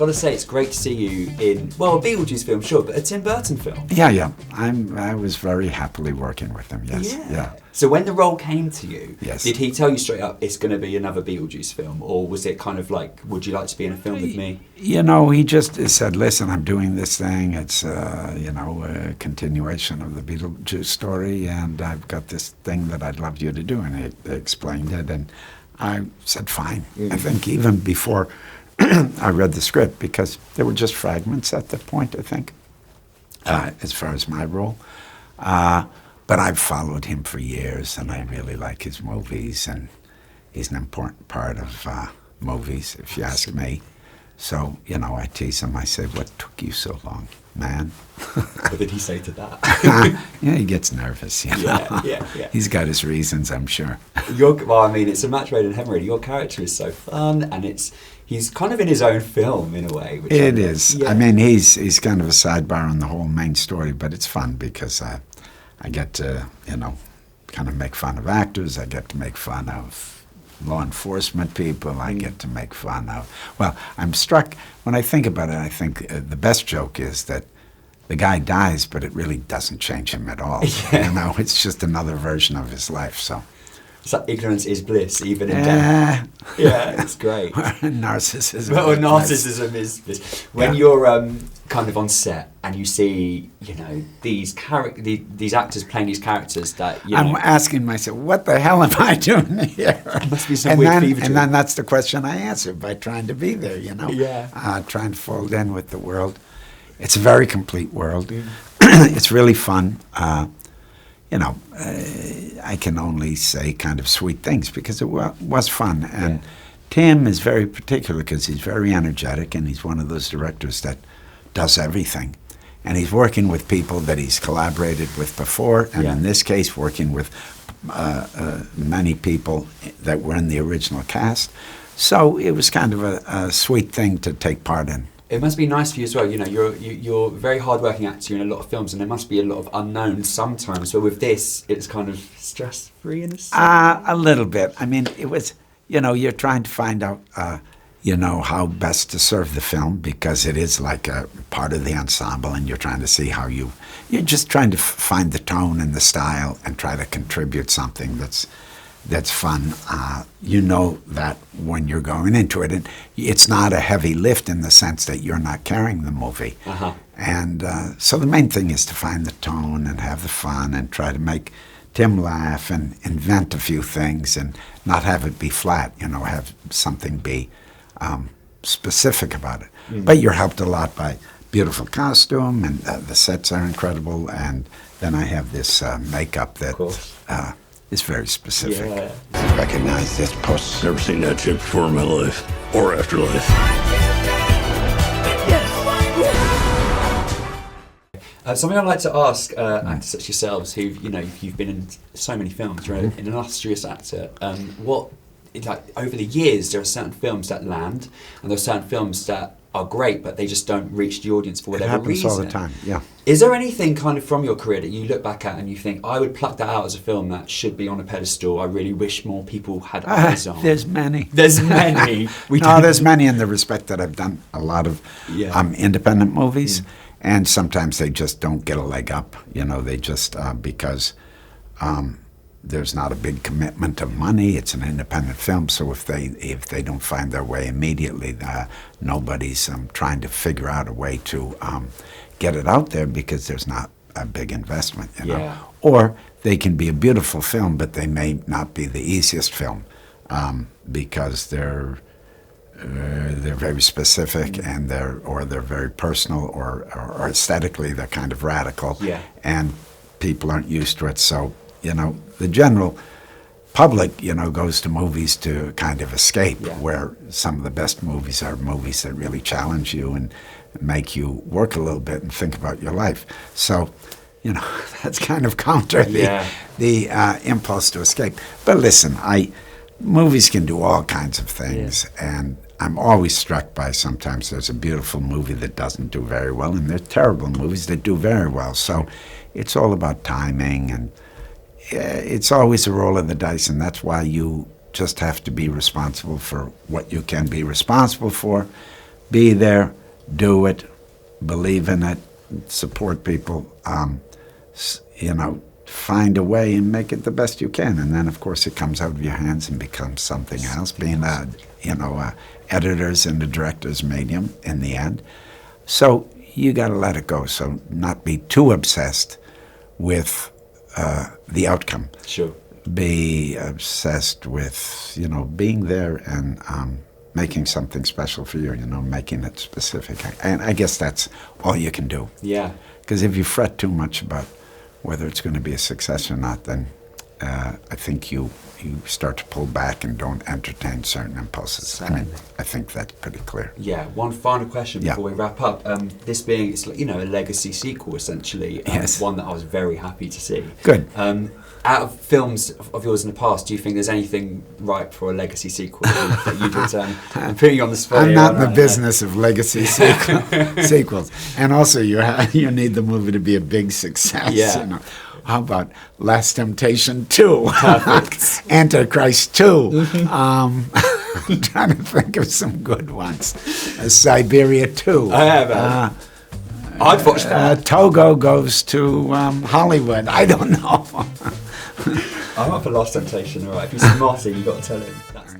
got to say, it's great to see you in, well, a Beetlejuice film, sure, but a Tim Burton film. Yeah. I was very happily working with him, yes. Yeah. So when the role came to you, yes. Did he tell you straight up it's going to be another Beetlejuice film? Or was it kind of like, would you like to be in a film with me? You know, he just said, listen, I'm doing this thing. It's, a continuation of the Beetlejuice story, and I've got this thing that I'd love you to do. And he explained it, and I said, fine. I think even before I read the script, because there were just fragments at that point, I think, as far as my role. But I've followed him for years, and I really like his movies, and he's an important part of movies, if you ask me. So, I tease him. I say, what took you so long, man? What did he say to that? Yeah, he gets nervous, Yeah. He's got his reasons, I'm sure. It's a match made in heaven, really. Your character is so fun, and he's kind of in his own film, in a way. Which it is. Yeah. I mean, he's kind of a sidebar on the whole main story, but it's fun because I get to, kind of make fun of actors. I get to make fun of law enforcement people. I get to make fun of... Well, I'm struck, when I think about it, I think the best joke is that the guy dies, but it really doesn't change him at all. Yeah. It's just another version of his life, so... It's like ignorance is bliss, even in death. Yeah, it's great. Narcissism. Well, narcissism is bliss. When you're kind of on set and you see, these actors playing these characters that, I'm asking myself, what the hell am I doing here? Must be some weird fever and then that's the question I answer by trying to be there, trying to fold in with the world. It's a very complete world. It's really fun. I can only say kind of sweet things because it was fun. And Tim is very particular because he's very energetic, and he's one of those directors that does everything. And he's working with people that he's collaborated with before, and in this case, working with many people that were in the original cast. So it was kind of a sweet thing to take part in. It must be nice for you as well. You're a very hard-working actor in a lot of films, and there must be a lot of unknowns sometimes. But with this, it's kind of stress-free in a sense. A little bit. I mean, it was. You're trying to find out, how best to serve the film because it is like a part of the ensemble, and you're trying to see how you're just trying to find the tone and the style and try to contribute something that's fun. That when you're going into it, and it's not a heavy lift in the sense that you're not carrying the movie. And so the main thing is to find the tone and have the fun and try to make Tim laugh and invent a few things and not have it be flat, have something be specific about it. But you're helped a lot by beautiful costume, and the sets are incredible, and then I have this makeup that is very specific. Yeah. Recognize this post. Never seen that shit before in my life or afterlife. Something I'd like to ask actors such as yourselves, who you've been in so many films, you're an illustrious actor. Over the years, there are certain films that land, and there are certain films that are great, but they just don't reach the audience for whatever reason. It happens all the time, yeah. Is there anything kind of from your career that you look back at and you think, I would pluck that out as a film that should be on a pedestal, I really wish more people had eyes on? There's many. There's many. There's many in the respect that I've done a lot of independent movies, and sometimes they just don't get a leg up, they just, because there's not a big commitment of money. It's an independent film, so if they don't find their way immediately, nobody's trying to figure out a way to get it out there because there's not a big investment, Or they can be a beautiful film, but they may not be the easiest film because they're very specific and they're very personal or aesthetically they're kind of radical, and people aren't used to it. So the general public, goes to movies to kind of escape, where some of the best movies are movies that really challenge you and make you work a little bit and think about your life. So, that's kind of counter the impulse to escape. But listen, movies can do all kinds of things, and I'm always struck by sometimes there's a beautiful movie that doesn't do very well, and there's terrible movies that do very well. So it's all about timing, and it's always a roll of the dice, and that's why you just have to be responsible for what you can be responsible for. be there, do it, believe in it, support people, find a way and make it the best you can. And then, of course, it comes out of your hands and becomes something else, being editors and the director's medium in the end. So you got to let it go. So not be too obsessed with the outcome. Sure. Be obsessed with, being there and making something special for you, making it specific. And I guess that's all you can do. Yeah. Because if you fret too much about whether it's going to be a success or not, then I think you start to pull back and don't entertain certain impulses. Certainly. I think that's pretty clear. Yeah. One final question before we wrap up. This being, it's a legacy sequel essentially. Yes. One that I was very happy to see. Good. Out of films of yours in the past, do you think there's anything ripe for a legacy sequel that you could? I'm putting you on the spot. I'm here, not in the business of legacy sequels. And also, you need the movie to be a big success. Yeah. How about Last Temptation 2? Antichrist 2. I'm trying to think of some good ones. Siberia 2. I have. I'd watch that. Togo goes to Hollywood. I don't know. I'm up for Last Temptation, all right. If he's smarty, you've got to tell him. That's